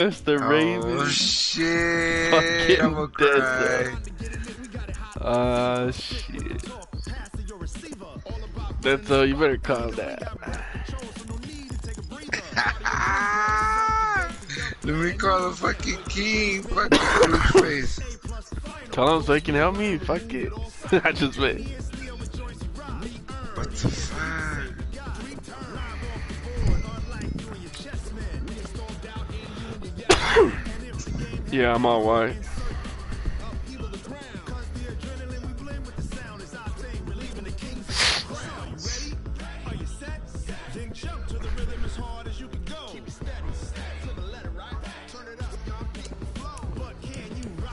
It's the Ravens. Oh shit! I'm gonna cry. Shit. That's you better calm down. Let me call the fucking king. Fucking douche face. Call him so he can help me. Fuck it. I just wait. What the fuck? Yeah, I'm all white.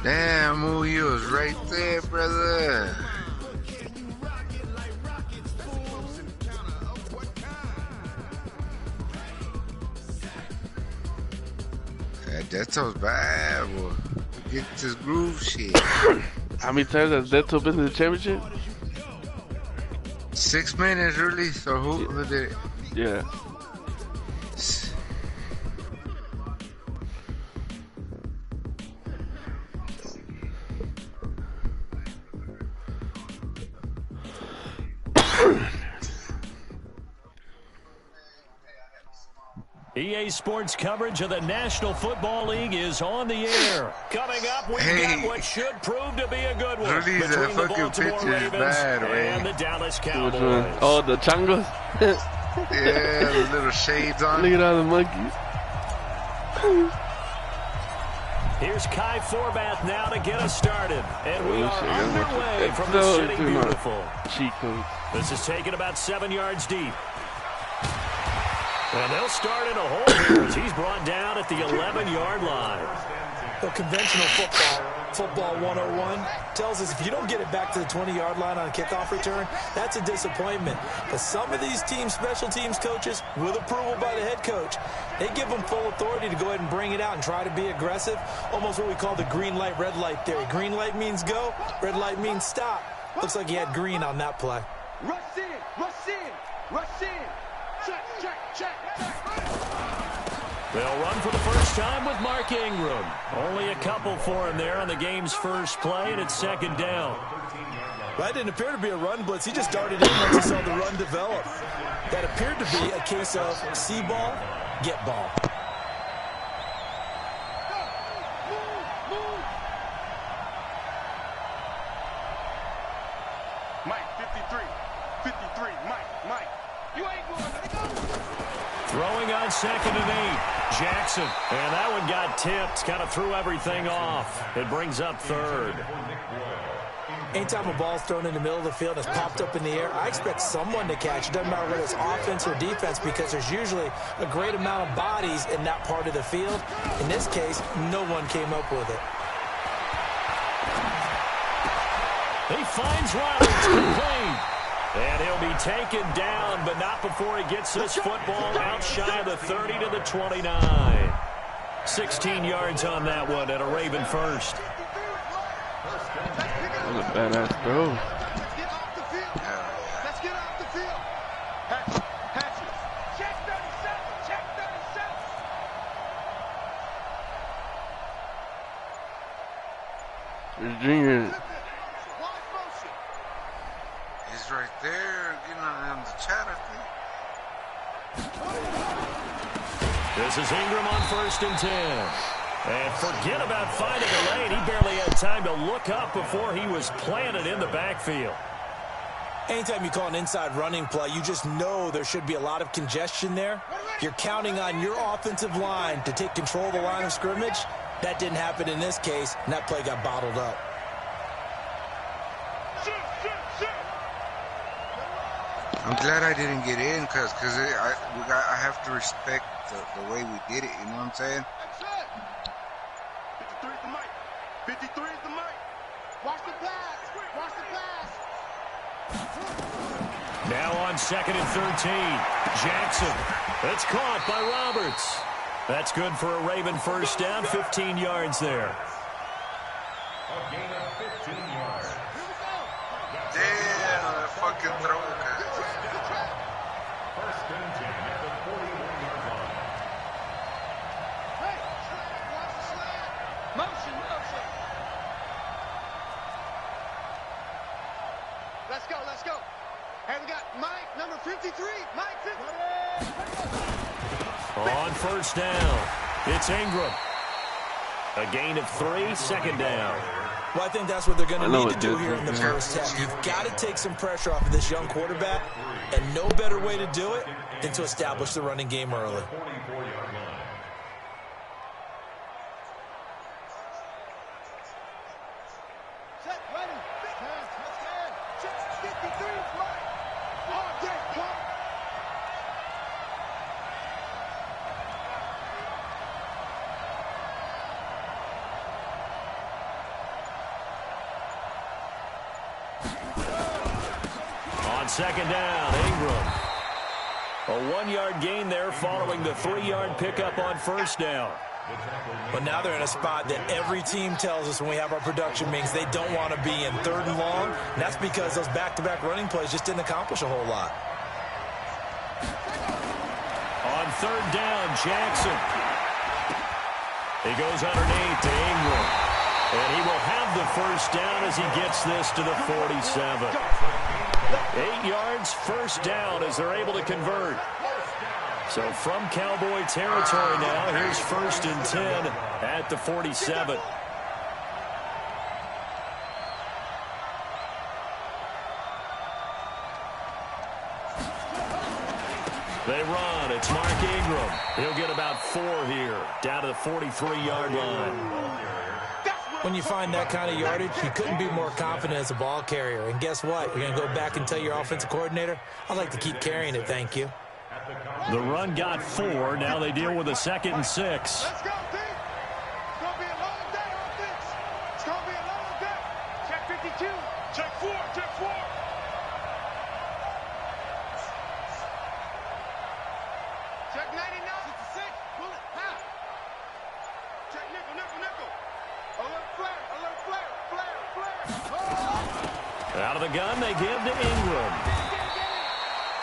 Damn, Moo, you was right there, brother. Deto's bad, boy. Get this groove shit. How many times has Deto been in the championship? 6 minutes, really. So who did it? Yeah. EA Sports coverage of the National Football League is on the air. Coming up, we've got what should prove to be a good one Ruliz, between the Baltimore Ravens and the Dallas Cowboys. Oh, the changos? Yeah, the little shades on. Look at all the monkeys. Here's Kai Forbath now to get us started. And we are underway from the City Beautiful. This is taken about 7 yards deep. And they'll start in a hole here as he's brought down at the 11-yard line. The conventional football 101, tells us if you don't get it back to the 20-yard line on a kickoff return, that's a disappointment. But some of these teams, special teams coaches, with approval by the head coach, they give them full authority to go ahead and bring it out and try to be aggressive, almost what we call the green light, red light theory. Green light means go, red light means stop. Looks like he had green on that play. Rush in, rush in, rush in. Check, check, check, check. They'll run for the first time with Mark Ingram. Only a couple for him there on the game's first play, and it's second down. That didn't appear to be a run blitz. He just darted in once he saw the run develop. That appeared to be a case of see ball, get ball. Mike, 53, Mike. You ain't going. Throwing on 2nd and 8. Jackson. And that one got tipped. Kind of threw everything off. It brings up 3rd. Anytime a ball's thrown in the middle of the field and it's popped up in the air, I expect someone to catch it. Doesn't matter whether it's offense or defense, because there's usually a great amount of bodies in that part of the field. In this case, no one came up with it. He finds Riley. It's complete. And he'll be taken down, but not before he gets this football out shy of the 30 to the 29. 16 yards on that one and a Raven first. That was a badass throw. Let's get off the field. Hatch it. Check 37. Check 37. Virginia. He's right there, getting on the chat, I think. This is Ingram on 1st and 10. And forget about finding a lane. He barely had time to look up before he was planted in the backfield. Anytime you call an inside running play, you just know there should be a lot of congestion there. You're counting on your offensive line to take control of the line of scrimmage. That didn't happen in this case, and that play got bottled up. I'm glad I didn't get in because I have to respect the way we did it. You know what I'm saying? 53 is the mic. 53 is the mic. Watch the pass. Watch the pass. Now on 2nd and 13. Jackson. It's caught by Roberts. That's good for a Raven first down. 15 yards there. A gain of 15 yards. Damn, that fucking throw. First and 10 at the 41-yard line. Motion, motion. Let's go, let's go. Hey, we got Mike, number 53. Mike, 53. On first down, it's Ingram. A gain of 3, second down. Well, I think that's what they're going to need to do here in the first half. You've got to take some pressure off of this young quarterback, and no better way to do it than to establish the running game early. Check, ready. Check, 53, Mike. All day, come. On second down, Ingram. A 1-yard gain there following the 3-yard pickup on first down. But now they're in a spot that every team tells us when we have our production meetings they don't want to be in, 3rd and long. And that's because those back-to-back running plays just didn't accomplish a whole lot. On 3rd down, Jackson. He goes underneath to Ingram. And he will have the first down as he gets this to the 47. 8 yards, first down as they're able to convert. So from Cowboy territory now, here's 1st and 10 at the 47. They run. It's Mark Ingram. He'll get about 4 here, down to the 43-yard line. When you find that kind of yardage, you couldn't be more confident as a ball carrier. And guess what? You're going to go back and tell your offensive coordinator, I'd like to keep carrying it, thank you. The run got 4. Now they deal with a 2nd and 6. Let's go, team. It's going to be a long day on this. It's going to be a long day. Check 52. Check 4. Check 4. Check 99. 66. Pull it. Half. Check nickel, nickel, nickel. Alert flare. Alert flare. Flare, flare. Oh! Out of the gun, they give to Ingram.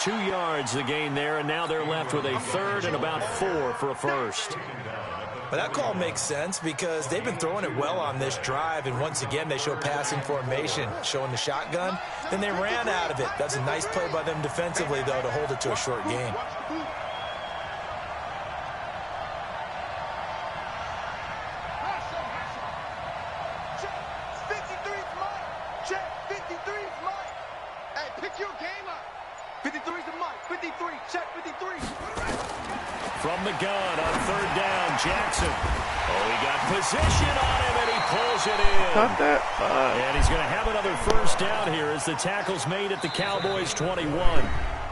2 yards the gain there, and now they're left with a 3rd and about 4 for a first. But that call makes sense because they've been throwing it well on this drive, and once again they show passing formation, showing the shotgun. Then they ran out of it. That's a nice play by them defensively, though, to hold it to a short gain. Check 53's Mike. Check 53's Mike. Hey, pick your game up. 53's the Mike. 53. Check 53. From the gun on 3rd down, Jackson. Oh, he got position on him, and he pulls it in. Got that. And he's going to have another first down here as the tackle's made at the Cowboys' 21.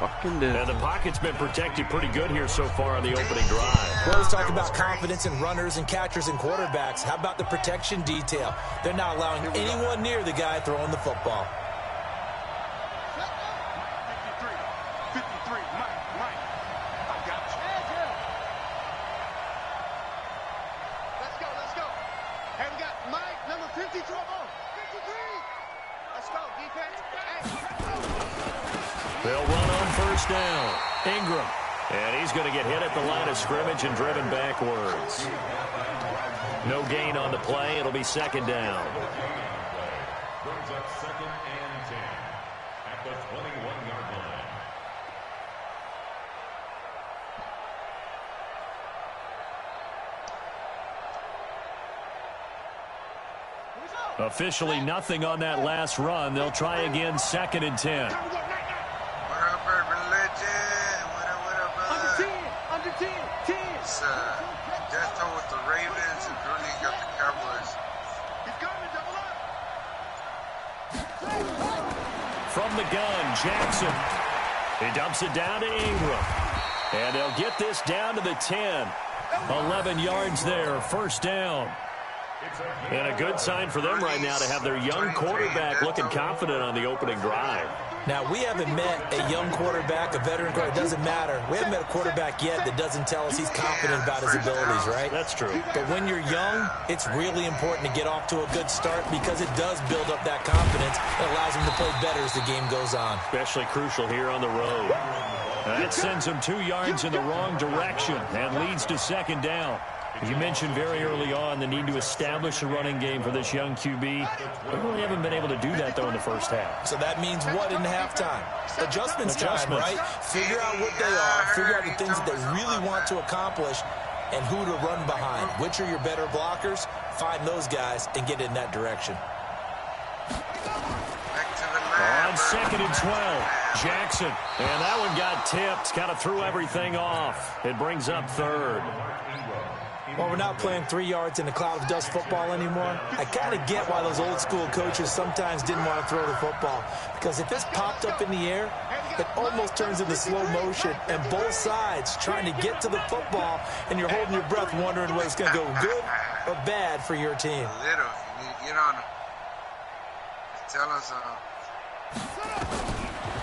Fucking dead. And the pocket's been protected pretty good here so far on the opening drive. Well, let's talk about confidence in runners and catchers and quarterbacks. How about the protection detail? They're not allowing anyone near the guy throwing the football. 53, Mike. I got you. Let's go. Hey, we got Mike, number 53. 53. Let's go, defense. Hey. They'll run on first down. Ingram. And he's going to get hit at the line of scrimmage and driven backwards. No gain on the play. It'll be 2nd down. Brings up 2nd and 10 at the 21-yard line. Officially nothing on that last run. They'll try again, 2nd and 10. What up, religion? What up, brother? Under 10. It's death toll with the Ravens and Ruliz got the Cowboys. He's coming, double up. From the gun, Jackson. He dumps it down to Ingram. And they'll get this down to the 10. 11 yards there, first down. And a good sign for them right now to have their young quarterback looking confident on the opening drive. Now, we haven't met a young quarterback, a veteran quarterback. It doesn't matter. We haven't met a quarterback yet that doesn't tell us he's confident about his abilities, right? That's true. But when you're young, it's really important to get off to a good start because it does build up that confidence. It allows him to play better as the game goes on. Especially crucial here on the road. That sends him 2 yards in the wrong direction and leads to 2nd down. You mentioned very early on the need to establish a running game for this young QB. We really haven't been able to do that, though, in the first half. So that means what in halftime? Adjustments time, right? Figure out what they are, figure out the things that they really want to accomplish, and who to run behind. Which are your better blockers? Find those guys and get in that direction. On 2nd and 12, Jackson. And that one got tipped, kind of threw everything off. It brings up 3rd. Well, we're not playing 3 yards in a cloud of dust football anymore. I kind of get why those old school coaches sometimes didn't want to throw the football. Because if it's popped up in the air, it almost turns into slow motion. And both sides trying to get to the football, and you're holding your breath wondering whether it's going to go good or bad for your team. A little. You need to get on them. Tell us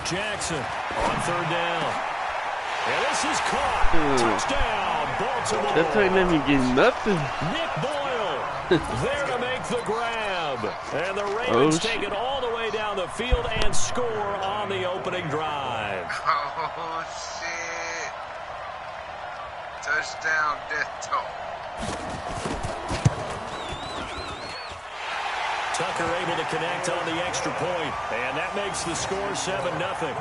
Jackson on 3rd down. And this is caught. Touchdown, Baltimore. That ain't let me get nothing. Nick Boyle there to make the grab. And the Ravens take it all the way down the field and score on the opening drive. Oh, shit. Touchdown, death toll. Tucker able to connect on the extra point, and that makes the score 7-0.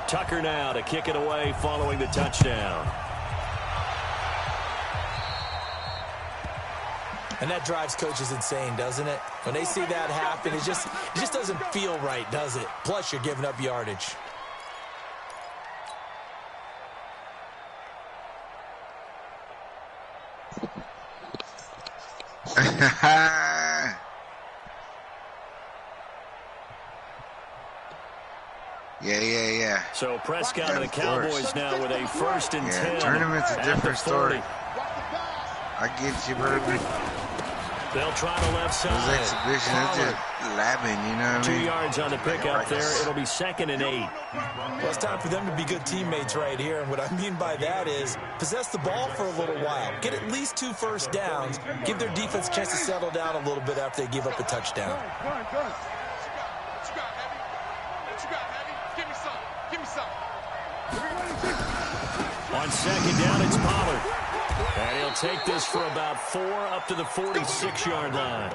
Tucker now to kick it away following the touchdown. And that drives coaches insane, doesn't it? When they see that happen, it just doesn't feel right, does it? Plus, you're giving up yardage. Yeah. So Prescott and the Cowboys now with a 1st and 10. Tournament's a different story. I get you, baby. They'll try the left side. Those exhibitions, it's just labbing, you know what I mean? 2 yards on the pickup there. It'll be 2nd and 8. Well, it's time for them to be good teammates right here. And what I mean by that is possess the ball for a little while. Get at least 2 first downs. Give their defense a chance to settle down a little bit after they give up a touchdown. On 2nd down, it's Pollard. And he'll take this for about 4 up to the 46-yard line.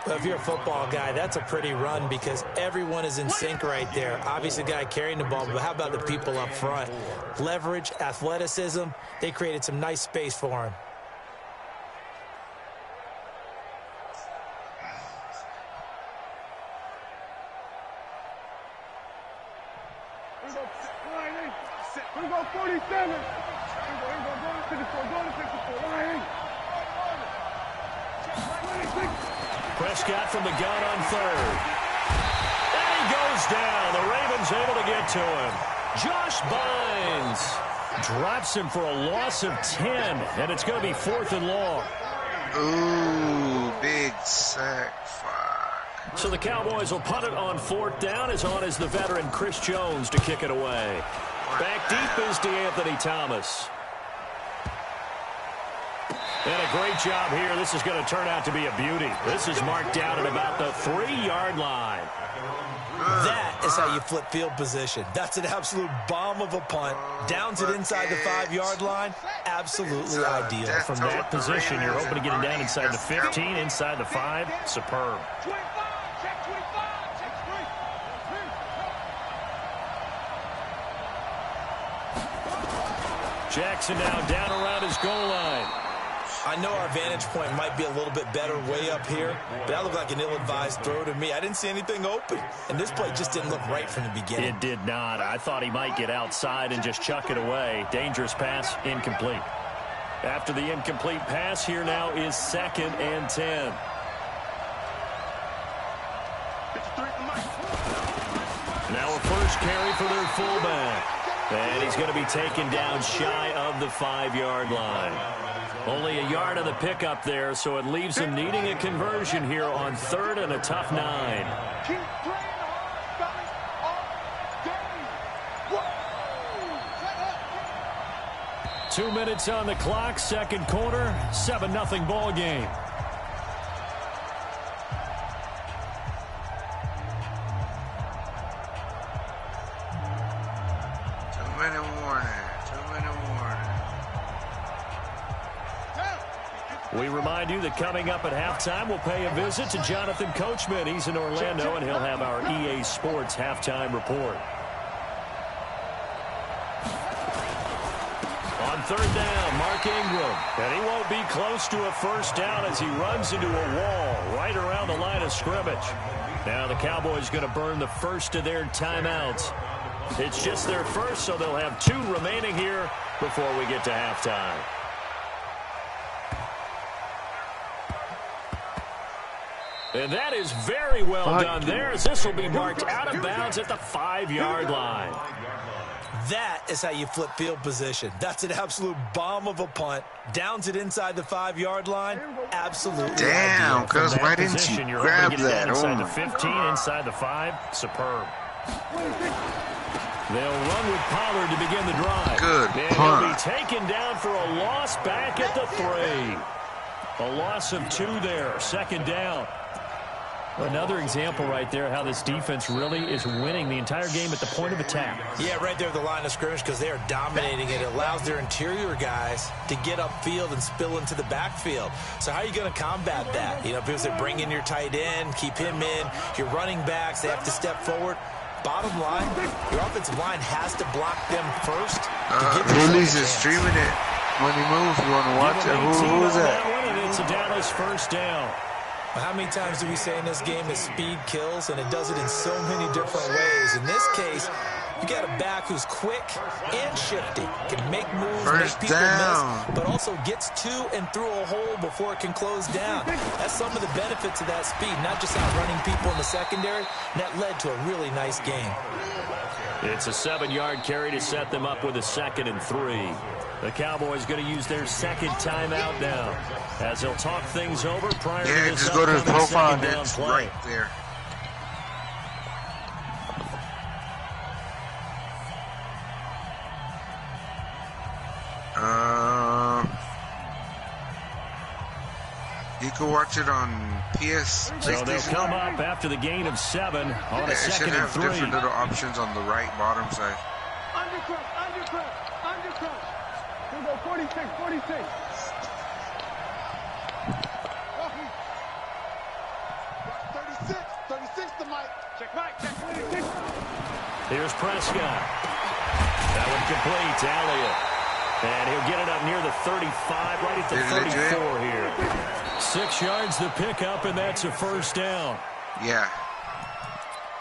Well, if you're a football guy, that's a pretty run because everyone is in sync right there. Obviously, the guy carrying the ball, but how about the people up front? Leverage, athleticism, they created some nice space for him. We go 47. Prescott from the gun on 3rd. And he goes down. The Ravens able to get to him. Josh Bynes drops him for a loss of 10, and it's going to be 4th and long. Ooh, big sack. Fuck. So the Cowboys will punt it on 4th down. As on is the veteran Chris Jones to kick it away. Back deep is DeAnthony Thomas. And a great job here. This is going to turn out to be a beauty. This is marked down at about the 3-yard line. That is how you flip field position. That's an absolute bomb of a punt. Downs it inside the 5-yard line. Absolutely ideal. From that position, you're hoping to get it down inside the 15, inside the 5. Superb. Jackson now down around his goal line. I know our vantage point might be a little bit better way up here, but that looked like an ill-advised throw to me. I didn't see anything open, and this play just didn't look right from the beginning. It did not. I thought he might get outside and just chuck it away. Dangerous pass, incomplete. After the incomplete pass, here now is 2nd and 10. Now a first carry for their fullback. And he's going to be taken down shy of the 5-yard line. Only a yard of the pickup there, so it leaves him needing a conversion here on 3rd and a tough 9. 2 minutes on the clock, second quarter, 7-0 ball game. We remind you that coming up at halftime, we'll pay a visit to Jonathan Coachman. He's in Orlando, and he'll have our EA Sports halftime report. On third down, Mark Ingram. And he won't be close to a first down as he runs into a wall right around the line of scrimmage. Now the Cowboys going to burn the first of their timeouts. It's just their first, so they'll have 2 remaining here before we get to halftime. And that is very well done there, as this will be marked out of bounds at the 5-yard line. That is how you flip field position. That's an absolute bomb of a punt. Downs it inside the 5-yard line. Absolutely. Damn, cuz why didn't you grab that? Inside the 15, inside the 5. Superb. They'll run with Pollard to begin the drive. Good and punt. He'll be taken down for a loss back at the 3. A loss of 2 there. Second down. Another example right there how this defense really is winning the entire game at the point of attack. Yeah, right there at the line of scrimmage because they are dominating it. It allows their interior guys to get upfield and spill into the backfield. So how are you going to combat that? You know, because they bring in your tight end, keep him in, your running backs, they have to step forward. Bottom line, your offensive line has to block them first. Ruliz is streaming it when he moves. You want to watch it? Who is that? It's a Dallas first down. How many times do we say in this game that speed kills, and it does it in so many different ways? In this case, you got a back who's quick and shifty, can make moves, make people miss, but also gets to and through a hole before it can close down. That's some of the benefits of that speed, not just outrunning people in the secondary. And that led to a really nice game. It's a 7-yard carry to set them up with a 2nd and 3. The Cowboys going to use their second timeout now as they'll talk things over prior to this. Just go to his profile and it's right there. You can watch it on PS. So they'll come up after the gain of 7 on a 2nd and 3. Different little options on the right bottom side. Undercut. Here we go, 46. 36 to Mike. Check Mike, check 46. Here's Prescott. That one complete to Elliott. And he'll get it up near the 35, right at the 34 here. 6 yards the pickup, and that's a first down. Yeah.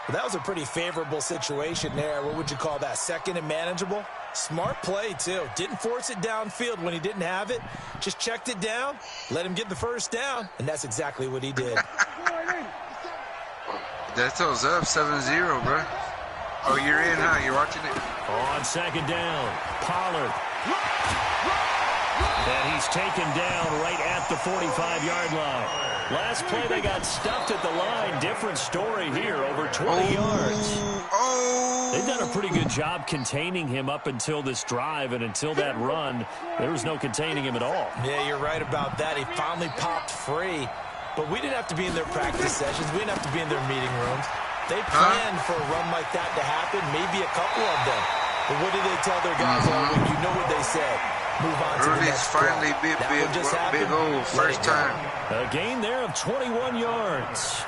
Well, that was a pretty favorable situation there. What would you call that? 2nd and manageable? Smart play, too. Didn't force it downfield when he didn't have it. Just checked it down, let him get the first down, and that's exactly what he did. That's us up 7-0, bro. Oh, you're in, huh? You're watching it? On 2nd down, Pollard. And he's taken down right at the 45-yard line. Last play, they got stuffed at the line. Different story here, over 20 yards. They've done a pretty good job containing him up until this drive, and until that run, there was no containing him at all. Yeah, you're right about that. He finally popped free. But we didn't have to be in their practice sessions. We didn't have to be in their meeting rooms. They planned for a run like that to happen, maybe a couple of them. But what did they tell their guys all week? You know what they said. Move on to the next finally big old first time. A gain there of 21 yards.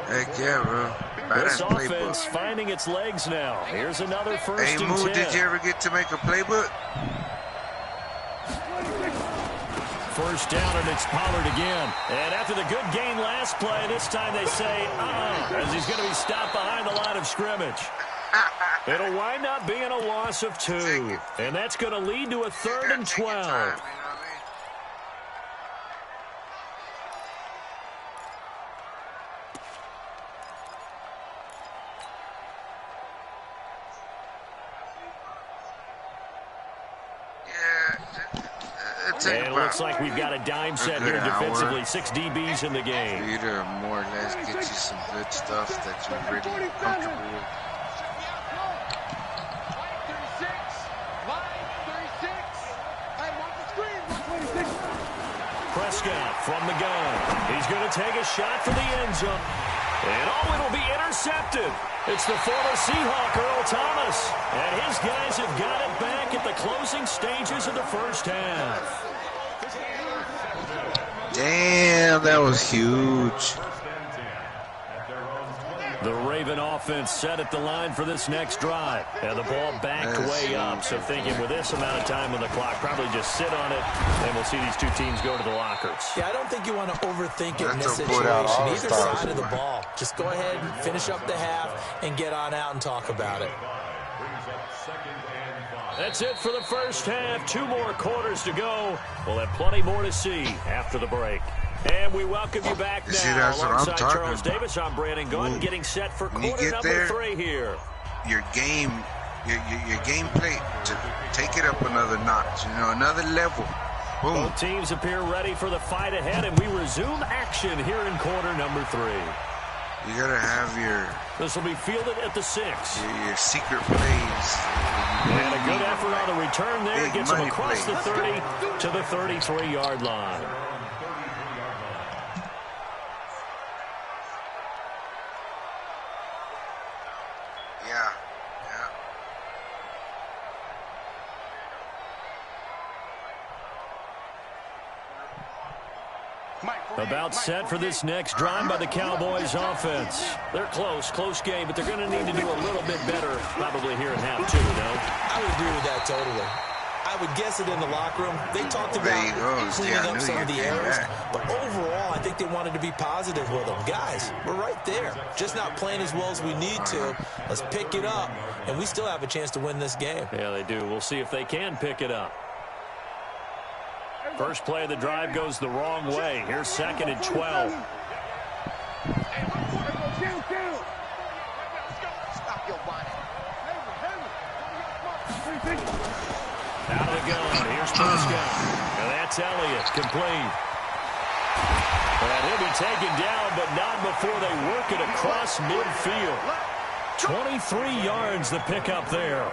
Heck yeah, bro. This offense finding its legs now. Here's another first and 10. Hey, Moo, did you ever get to make a playbook? First down, and it's Pollard again. And after the good gain last play, this time they say, as he's going to be stopped behind the line of scrimmage. It'll wind up being a loss of 2. And that's going to lead to a 3rd and 12. And it looks like we've got a dime set here defensively. 6 DBs in the game. For you to more or less get you some good stuff that you're really comfortable with. Prescott from the gun. He's going to take a shot for the end zone. And it'll be intercepted. It's the former Seahawk, Earl Thomas. And his guys have got it back at the closing stages of the first half. Damn, that was huge. The Raven offense set at the line for this next drive. And the ball backed way up. So thinking with this amount of time on the clock, probably just sit on it, and we'll see these two teams go to the lockers. Yeah, I don't think you want to overthink it in this situation. Either side of the ball. Just go ahead and finish up the half and get on out and talk about it. That's it for the first half. 2 more quarters to go. We'll have plenty more to see after the break. And we welcome you back now. See, that's what I'm alongside talking Charles about. Davis, I'm Brandon Gunn, getting set for quarter number 3 here. Your game, your gameplay, to take it up another notch, another level. Boom. Both teams appear ready for the fight ahead, and we resume action here in quarter number 3. You gotta have your. This will be fielded at the 6. Your secret plays. And a good effort on the return there. Big Gets him money across play. the 30 to the 33-yard line. Yeah. About set for this next drive by the Cowboys offense. They're close game, but they're going to need to do a little bit better probably here in half 2, no? I would agree with that totally. I would guess it in the locker room. They talked about cleaning up some of the errors, but overall, I think they wanted to be positive with them. Guys, we're right there. Just not playing as well as we need to. Let's pick it up, and we still have a chance to win this game. Yeah, they do. We'll see if they can pick it up. First play of the drive goes the wrong way. Here's 2nd and 12. Out of the gun. Here's Prescott. And that's Elliott. Complete. And he'll be taken down, but not before they work it across midfield. 23 yards the pickup there.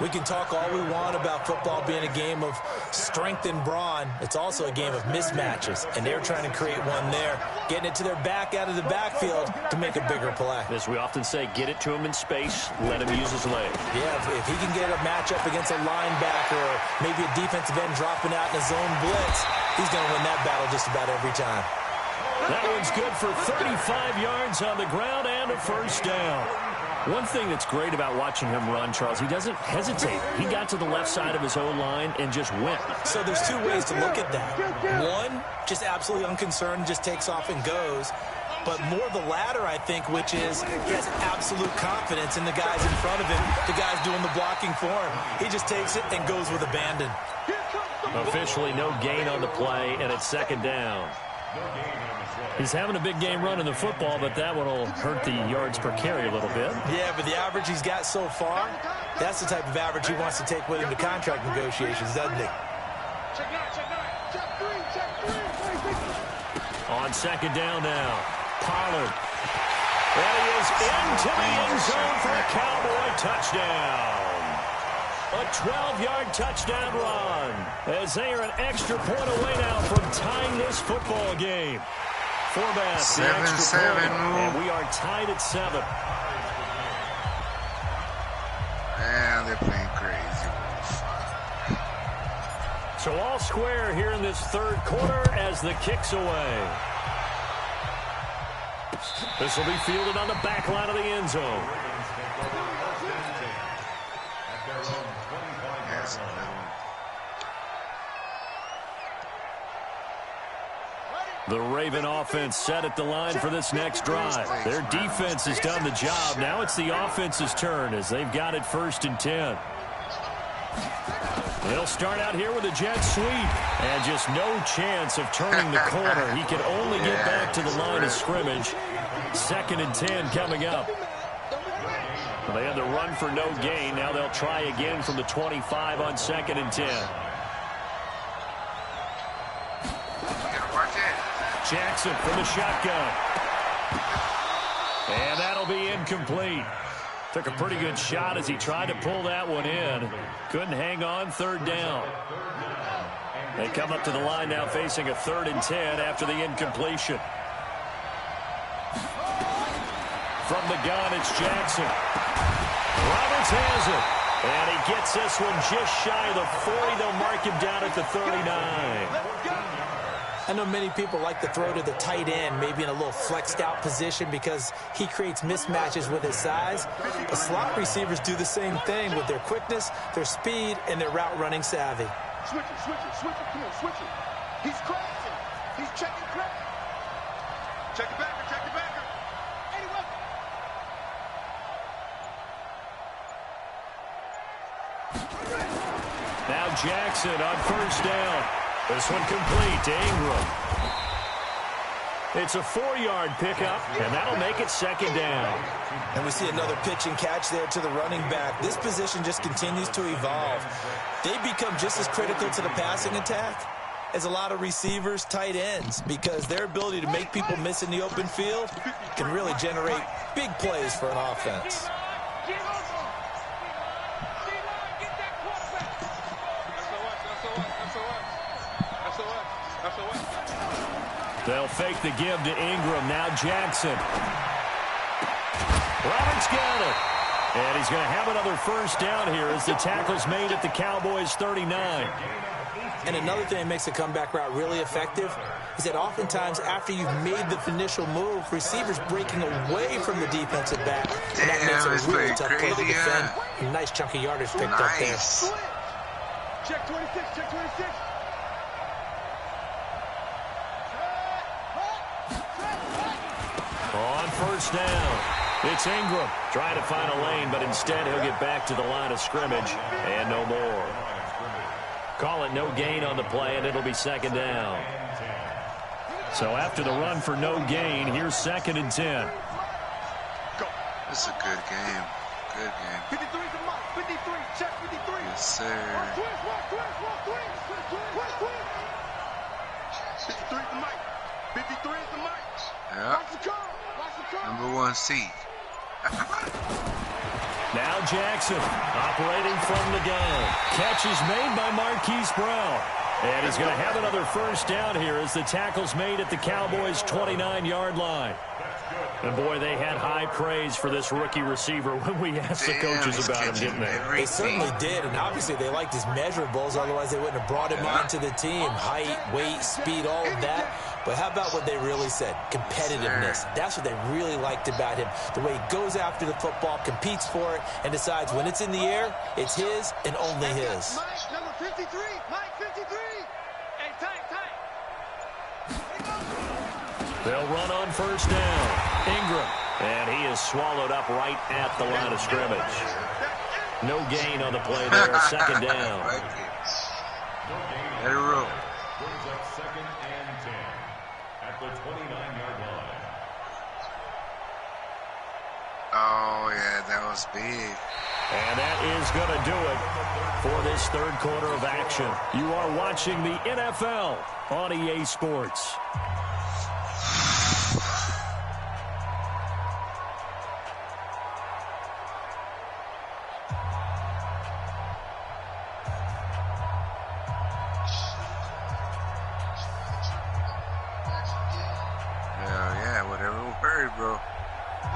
We can talk all we want about football being a game of strength and brawn. It's also a game of mismatches, and they're trying to create one there, getting it to their back out of the backfield to make a bigger play. As we often say, get it to him in space, let him use his leg. Yeah, if he can get a matchup against a linebacker or maybe a defensive end dropping out in a zone blitz, he's going to win that battle just about every time. That one's good for 35 yards on the ground and a first down. One thing that's great about watching him run, Charles, he doesn't hesitate. He got to the left side of his own line and just went. So there's 2 ways to look at that. One, just absolutely unconcerned, just takes off and goes. But more the latter, I think, which is he has absolute confidence in the guys in front of him, the guys doing the blocking for him. He just takes it and goes with abandon. Officially no gain on the play, and it's 2nd down. He's having a big game running the football, but that one will hurt the yards per carry a little bit. Yeah, but the average he's got so far, that's the type of average he wants to take with him to contract negotiations, doesn't he? On 2nd down now, Pollard. And he is into the end zone for a Cowboy touchdown. A 12-yard touchdown run as they are an extra point away now from tying this football game. Forbath, the extra point, and we are tied at 7. Man, they're playing crazy. So all square here in this 3rd quarter as the kick's away. This will be fielded on the back line of the end zone. The Raven offense set at the line for this next drive. Their defense has done the job. Now it's the offense's turn as they've got it 1st and 10. They'll start out here with a jet sweep. And just no chance of turning the corner. He can only get back to the line of scrimmage. 2nd and 10 coming up. Well, they had the run for no gain. Now they'll try again from the 25 on 2nd and 10. Jackson from the shotgun. And that'll be incomplete. Took a pretty good shot as he tried to pull that one in. Couldn't hang on 3rd down. They come up to the line now facing a 3rd and 10 after the incompletion. From the gun, it's Jackson. Roberts has it. And he gets this one just shy of the 40. They'll mark him down at the 39. I know many people like to throw to the tight end, maybe in a little flexed out position because he creates mismatches with his size. But slot receivers do the same thing with their quickness, their speed, and their route running savvy. Switch it, switch it, switch it. Come on, switch it. He's crashing. He's checking crack. Check it backer, check it backer. 81. Now Jackson on 1st down. This one complete to Ingram. It's a 4-yard pickup, and that'll make it 2nd down. And we see another pitch and catch there to the running back. This position just continues to evolve. They become just as critical to the passing attack as a lot of receivers, tight ends, because their ability to make people miss in the open field can really generate big plays for an offense. They'll fake the give to Ingram. Now Jackson. Roberts got it. And he's going to have another 1st down here as the tackle's made at the Cowboys' 39. And another thing that makes a comeback route really effective is that oftentimes after you've made the initial move, receivers breaking away from the defensive back. And that makes it a really tough play to defend. A nice chunk of yardage picked up there. Check 26, check 26. On 1st down, it's Ingram trying to find a lane, but instead he'll get back to the line of scrimmage and no more. Call it no gain on the play, and it'll be 2nd down. So after the run for no gain, here's 2nd and 10. This is a good game. Good game. 53 to Mike. 53. Check 53. Yes, sir. 53 to Mike. 53 is the Mike. Yeah. Number 1 seed. Now Jackson operating from the gun. Catch is made by Marquise Brown. And he's going to have another 1st down here as the tackle's made at the Cowboys' 29-yard line. And, boy, they had high praise for this rookie receiver when we asked the coaches about him, didn't they? They certainly did, and obviously they liked his measurables, otherwise they wouldn't have brought him onto the team. Height, weight, speed, all of that. But how about what they really said? Competitiveness. That's what they really liked about him. The way he goes after the football, competes for it, and decides when it's in the air, it's his and only his. Mike, number 53. Mike, 53. Hey, tight. They'll run on 1st down. Ingram. And he is swallowed up right at the line of scrimmage. No gain on the play there. 2nd down. Let it roll. Brings up 2nd and 10 at the 29-yard line. Oh, yeah, that was big. And that is going to do it for this 3rd quarter of action. You are watching the NFL on EA Sports.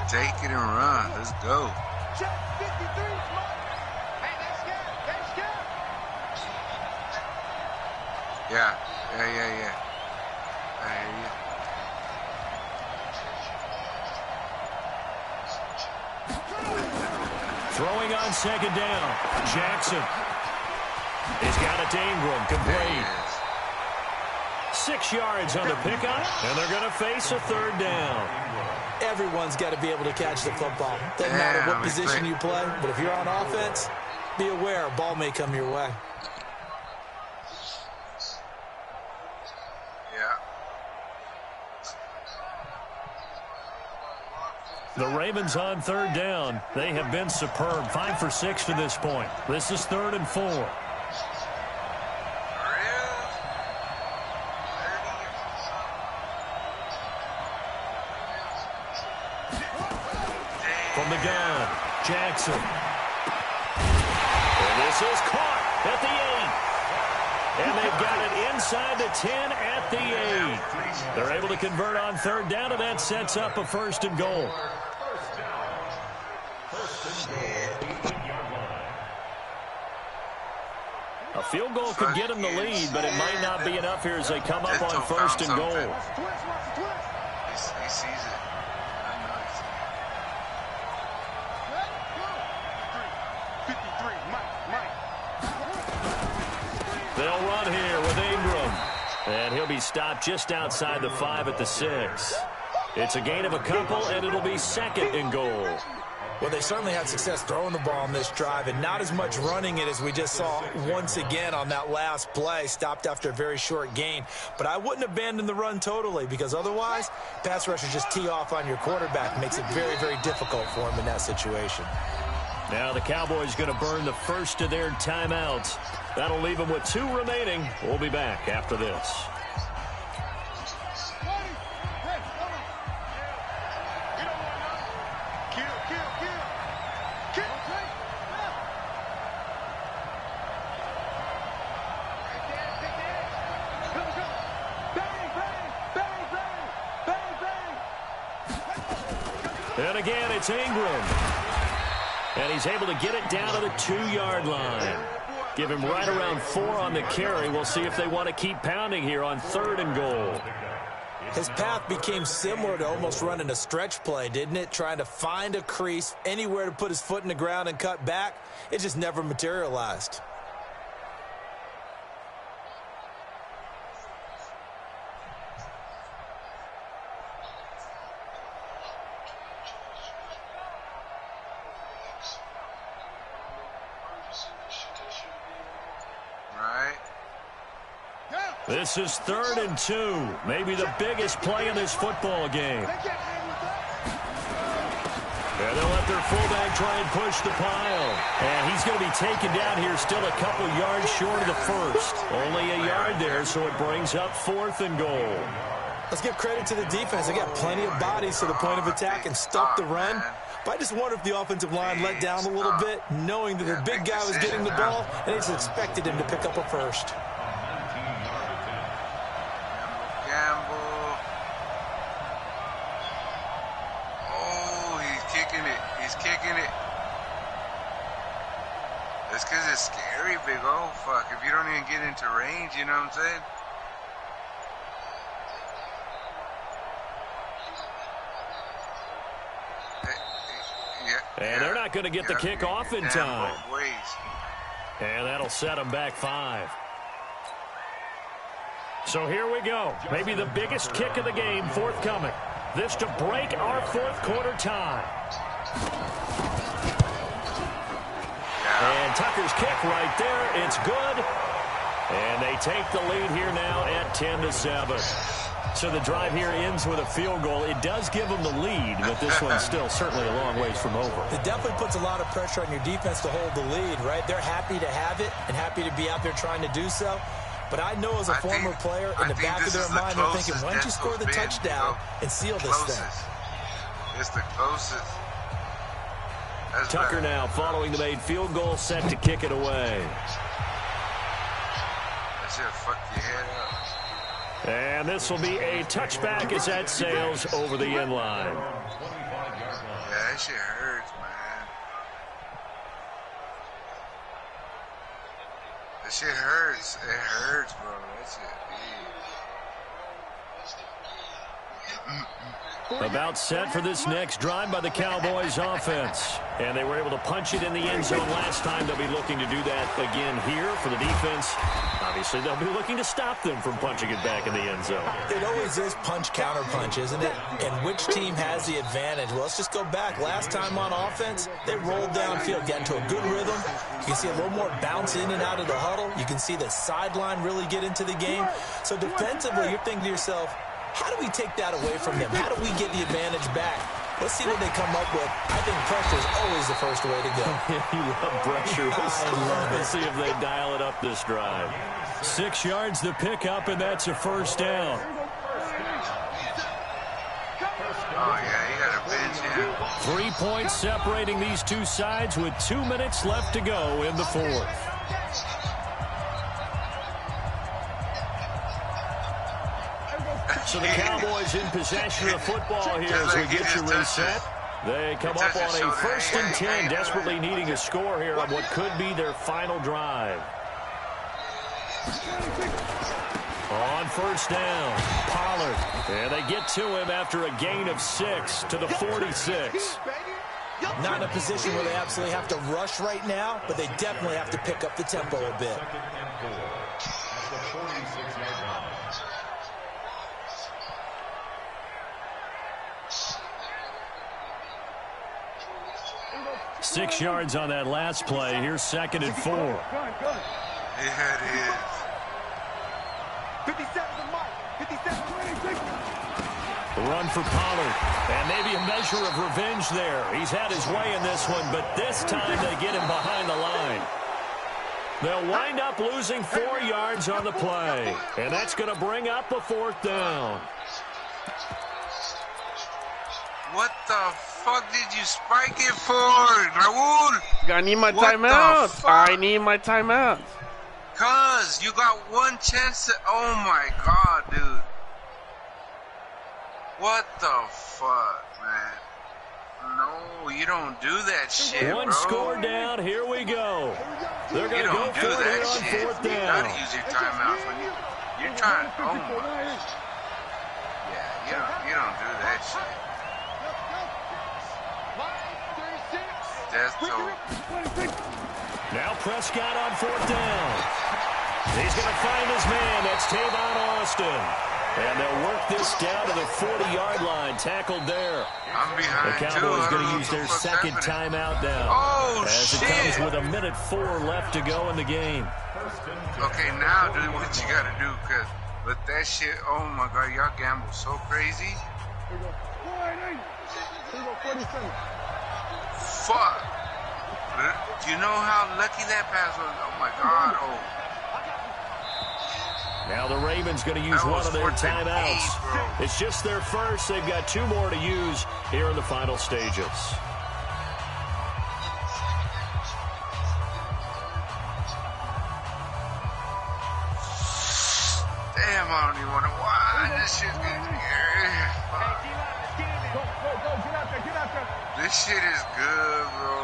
Take it and run. Let's go. Check 53. Hey, that's good. That's good. Yeah. I hear you. Throwing on 2nd down. Jackson. He's got it to Ingram. Complete. 6 yards on the pickup, and they're going to face a 3rd down. Everyone's got to be able to catch the football. Doesn't matter what position you play, but if you're on offense, be aware a ball may come your way. The Ravens on 3rd down. They have been superb. 5 for 6 to this point. This is 3rd and 4. From the gun, Jackson. And this is caught at the 8. And they've got it inside the 10 at the 8. They're able to convert on third down, and that sets up a 1st and goal. A field goal could get them the lead, but it might not be enough here as they come up on 1st and goal. He sees it. They'll run here with Ingram. And he'll be stopped just outside the 5 at the 6. It's a gain of a couple, and it'll be 2nd and goal. Well, they certainly had success throwing the ball on this drive, and not as much running it as we just saw once again on that last play. Stopped after a very short gain. But I wouldn't abandon the run totally, because otherwise, pass rushers just tee off on your quarterback. Makes it very, very difficult for him in that situation. Now the Cowboys going to burn the first of their timeouts. That'll leave them with 2 remaining. We'll be back after this. And again, it's Ingram. And he's able to get it down to the 2-yard line. Give him right around 4 on the carry. We'll see if they want to keep pounding here on 3rd and goal. His path became similar to almost running a stretch play, didn't it? Trying to find a crease, anywhere to put his foot in the ground and cut back. It just never materialized. This is 3rd and 2. Maybe the biggest play in this football game. And they'll let their fullback try and push the pile. And he's going to be taken down here still a couple yards short of the 1st. Only a yard there, so it brings up 4th and goal. Let's give credit to the defense. They got plenty of bodies to the point of attack and stuck the run. But I just wonder if the offensive line let down a little bit, knowing that the big guy was getting the ball, and they just expected him to pick up a 1st. It's because it's scary, big old fuck. If you don't even get into range, you know what I'm saying? And they're not going to get the kick off in time. And that'll set them back 5. So here we go. Maybe the biggest kick of the game forthcoming. This to break our 4th quarter tie. And Tucker's kick right there. It's good. And they take the lead here now at 10-7. So the drive here ends with a field goal. It does give them the lead, but this one's still certainly a long ways from over. It definitely puts a lot of pressure on your defense to hold the lead, right? They're happy to have it and happy to be out there trying to do so. But I know as a former player, in the back of their mind, they're thinking, why don't you score the touchdown and seal this thing? It's the closest. Tucker now following the made field goal, set to kick it away. That shit fuck your head up. And this will be a touchback as that sails over the end line. Yeah, that shit hurts, man. That shit hurts. It hurts, bro. That shit About set for this next drive by the Cowboys offense. And they were able to punch it in the end zone last time. They'll be looking to do that again here for the defense. Obviously, they'll be looking to stop them from punching it back in the end zone. It always is punch, counter punch, isn't it? And which team has the advantage? Well, let's just go back. Last time on offense, they rolled downfield, got into a good rhythm. You can see a little more bounce in and out of the huddle. You can see the sideline really get into the game. So defensively, you're thinking to yourself, how do we take that away from them? How do we get the advantage back? Let's see what they come up with. I think pressure is always the first way to go. You love pressure. Let's see if they dial it up this drive. 6 yards to pick up, and that's a 1st down. Oh, yeah, you got to bench him. 3 points separating these two sides with 2 minutes left to go in the 4th. So the Cowboys in possession of the football here as we get you reset. They come up on a 1st and 10, desperately needing a score here on what could be their final drive. On 1st down, Pollard. And they get to him after a gain of 6 to the 46. Not in a position where they absolutely have to rush right now, but they definitely have to pick up the tempo a bit. 6 yards on that last play. Here's 2nd and 4. Yeah, it is. 57 to Mike. 57 26. Run for Pollard. And maybe a measure of revenge there. He's had his way in this one, but this time they get him behind the line. They'll wind up losing 4 yards on the play. And that's going to bring up a 4th down. What the fuck did you spike it for, Raul? I need my What timeout. the fuck? I need my timeout. Cuz, you got one chance to... Oh my god, dude. What the fuck, man? No, you don't do that shit, One bro. score down. Here we go. They're You going to go don't for do it here that on shit. 4th You down. gotta use your timeouts when you're trying... Oh my... Yeah, you don't do that shit. That's so... Now Prescott on 4th down. He's going to find his man. That's Tavon Austin. And they'll work this down to the 40-yard line. Tackled there. I'm The behind, too. Cowboys I going don't to know use what their the fuck's 2nd happening. timeout now. Oh, as shit. it comes with 1:04 left to go in the game. Okay, now do what you gotta do, cause with that shit, oh my god, y'all gamble so crazy. Fuck. Do you know how lucky that pass was? Oh my god, oh. Now the Ravens going to use That one was of their 4th and 8, timeouts. bro. It's just their first. They've got 2 more to use here in the final stages. Damn, I don't even wanna watch. This shit's getting scary. Fuck. This shit is good, bro.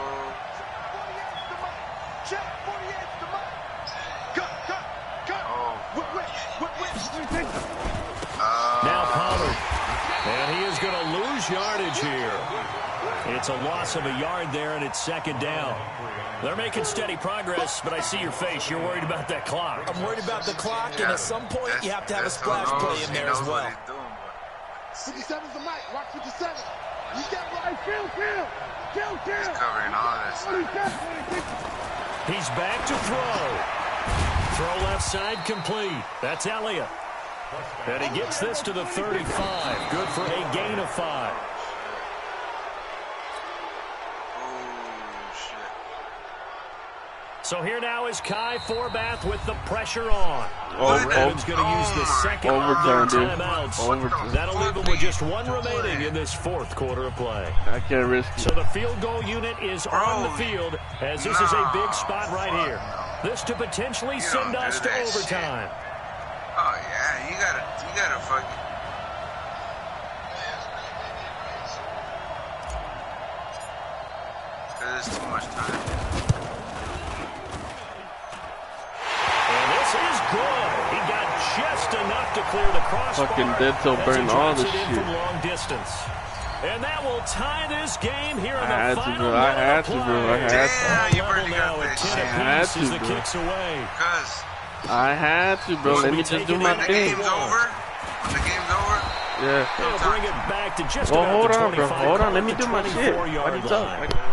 Now Pollard. And he is going to lose yardage here. It's a loss of a yard there, and it's 2nd down. They're making steady progress, but I see your face. You're worried about that clock. I'm worried about the clock, and at some point, you have to have a That's splash how play in there as well. 57's the mic. Watch 57. You got right. Kill. He's covering all that stuff. He's back to throw. Throw left side complete. That's Elliott. And he gets this to the 35. Good for a gain of 5. So here now is Kai Forbath with the pressure on. The Ravens going to use the 2nd of their timeouts. That'll leave them with just 1 remaining in this 4th quarter of play. I can't risk it. So the field goal unit is on the field as this is a big spot right here. This to potentially send us to overtime. Oh yeah, you gotta fucking. Cause there's too much time. And this is good. He got just enough to clear the crossbar. Fucking dead till as burn he all drops this it in shit. from long distance. And that will tie this game here in I the had to, final bro. minute I had of to, play. bro. I had to. Damn, you Level really now got at that 10 shit. I had apiece to, as the bro. kicks away. Cause I had to, bro. Let me just do my when the thing. game's over, Yeah. They'll bring it back to just Well, about hold the on, bro. 25, Hold on. call Let it me the do my shit. 24-yard What you talking? line.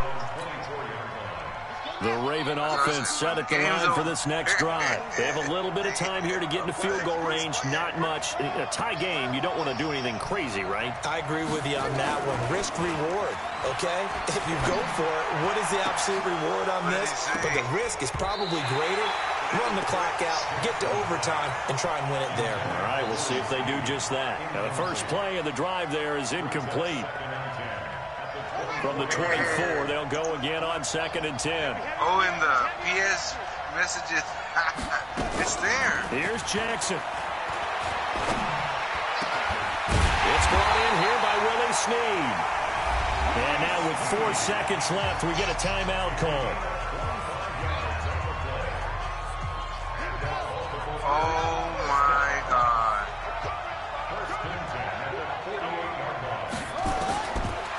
The Raven offense set at the line for this next drive. They have a little bit of time here to get into field goal range. Not much. In a tie game, you don't want to do anything crazy, right? I agree with you on that one. Risk reward, okay? If you go for it, what is the absolute reward on this? But the risk is probably greater. Run the clock out, get to overtime, and try and win it there. All right, we'll see if they do just that. Now, the first play of the drive there is incomplete. From the 24, they'll go again on 2nd and 10. Oh, in the PS messages, it's there. Here's Jackson. brought in here by Ruliz23's. And now with 4 seconds left, we get a timeout call. Oh my God.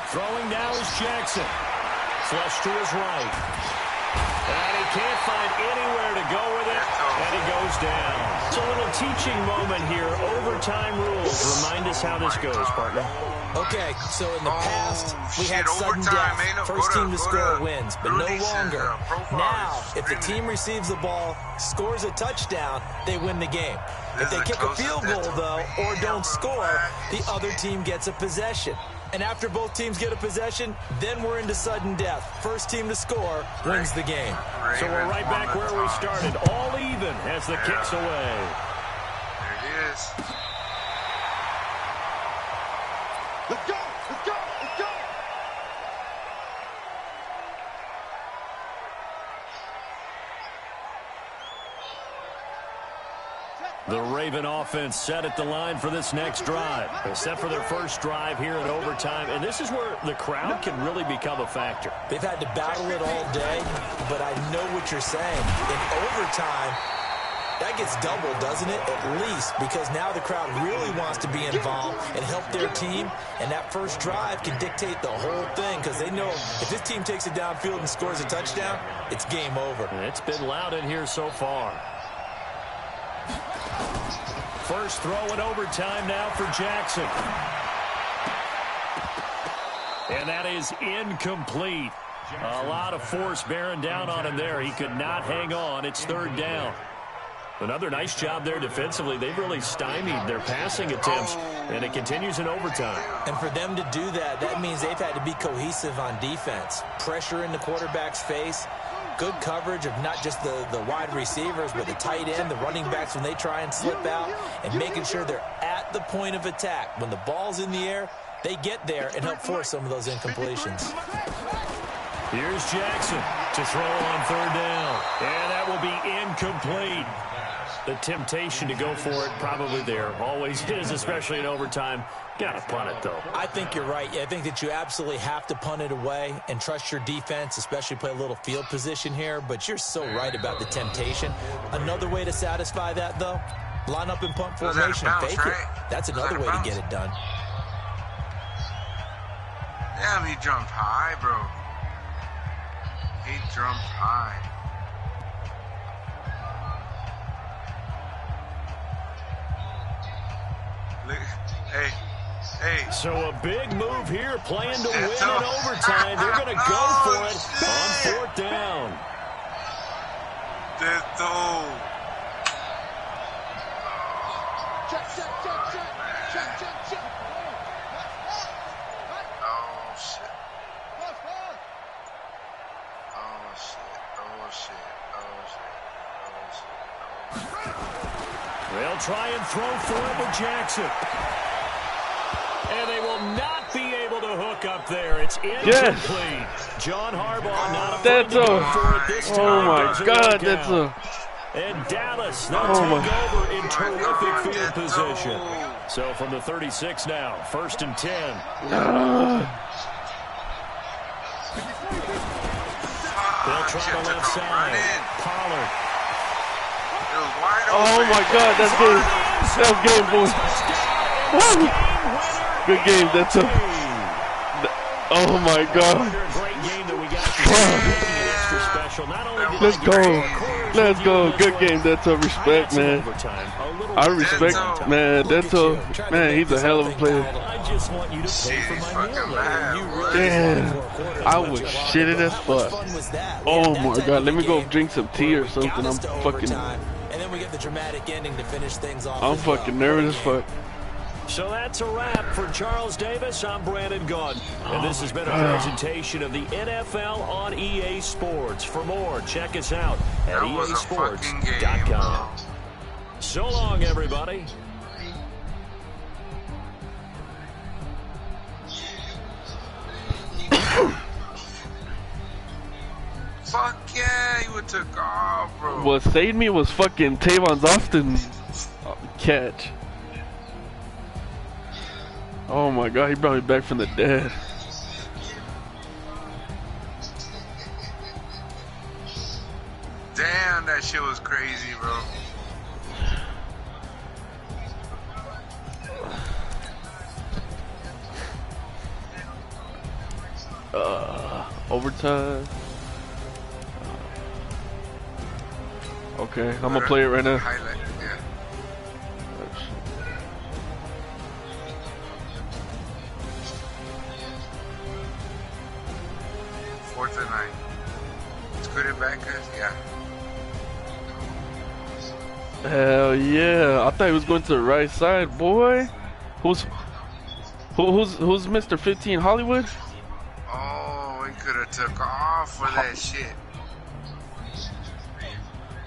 Throwing now is Jackson. Flush to his right. And he can't find anywhere to go with it, and he goes down. It's a little teaching moment here. Overtime rules. Remind us how this goes, partner. Okay, so in the past, we had sudden death. First team to score wins, but no longer. Now, if the team receives the ball, scores a touchdown, they win the game. If they kick a field goal, though, or don't score, the other team gets a possession. And after both teams get a possession, then we're into sudden death. First team to score wins the game. So we're right back where we started. All even as the kick's away. There it is. Let's go! Let's go! Let's go! The Raven offense set at the line for this next drive. They're set for their first drive here in overtime, and this is where the crowd can really become a factor. They've had to battle it all day, but I know what you're saying. In overtime, that gets doubled, doesn't it? At least, because now the crowd really wants to be involved and help their team, and that first drive can dictate the whole thing because they know if this team takes it downfield and scores a touchdown, it's game over. It's been loud in here so far. First throw in overtime now for Jackson. And that is incomplete. A lot of force bearing down on him there. He could not hang on. It's third down. Another nice job there defensively. They've really stymied their passing attempts, and it continues in overtime. And for them to do that, that means they've had to be cohesive on defense. Pressure in the quarterback's face. Good coverage of not just the wide receivers, but the tight end, the running backs when they try and slip out, and making sure they're at the point of attack. When the ball's in the air, they get there and help force some of those incompletions. Here's Jackson to throw on third down. And that will be incomplete. The temptation to go for it probably there. Always is, especially in overtime. Got to punt it, though. I think you're right. I think that you absolutely have to punt it away and trust your defense, especially play a little field position here. But you're so right about the temptation. Another way to satisfy that, though, line up in punt formation and fake it. That's another way to get it done. Damn, he jumped high, bro. He jumped high. Look, hey. So a big move here, playing to win in overtime. They're going to go for it on fourth down. Check. They'll try and throw for it with Jackson. And they will not be able to hook up there. It's incomplete. John Harbaugh not afraid to go for it this time. Oh my God, that's a... And Dallas, they'll take over in terrific field position. So from the 36 now, 1st and 10. They'll try the left side. Pollard. Oh my God, that's game. That's game, boy. Woo. Good game, that's a... Oh my God. Let's go. Let's go. Good game, that's a respect, man. I respect, man. That's a... Man, he's a hell of a player. Damn. I was shitted as fuck. Oh my God, let me go drink some tea or something. I'm fucking... And then we get the dramatic ending to finish things off. I'm fucking nervous as fuck. So that's a wrap for Charles Davis. I'm Brandon Gunn. And this has been a presentation of the NFL on EA Sports. For more, check us out at easports.com. So long, everybody. Fuck yeah, he would took off, bro. What saved me was fucking Tavon's Austin catch. Oh my God, he brought me back from the dead. Damn, that shit was crazy, bro. Overtime. Okay, I'm gonna play it right now. Highlight, yeah. 4th and 9. It's good and bad, guys. Yeah. Hell yeah! I thought he was going to the right side, boy. Who's Mr. 15 Hollywood? Oh, he could have took off for that shit.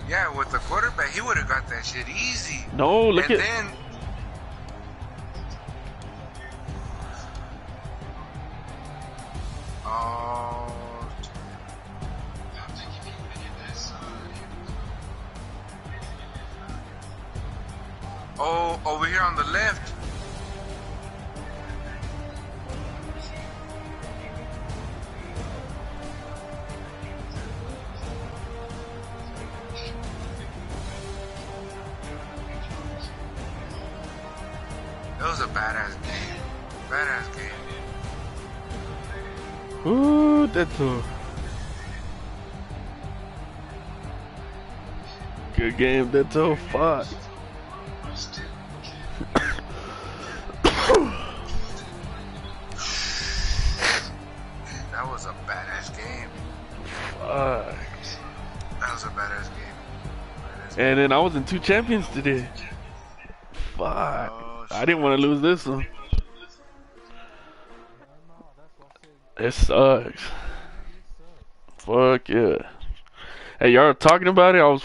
Yeah, with the quarterback, he would have got that shit easy. No, look and at. Then, oh. Oh, over here on the left. That was a badass game. Badass game. Ooh, that's a good game. That's a fuck. That was a badass game. Fuck. That was a badass game. And then I was in 2 champions today. Fuck. Oh, I didn't want to lose this one. It sucks. Fuck yeah. Hey, y'all talking about it? I was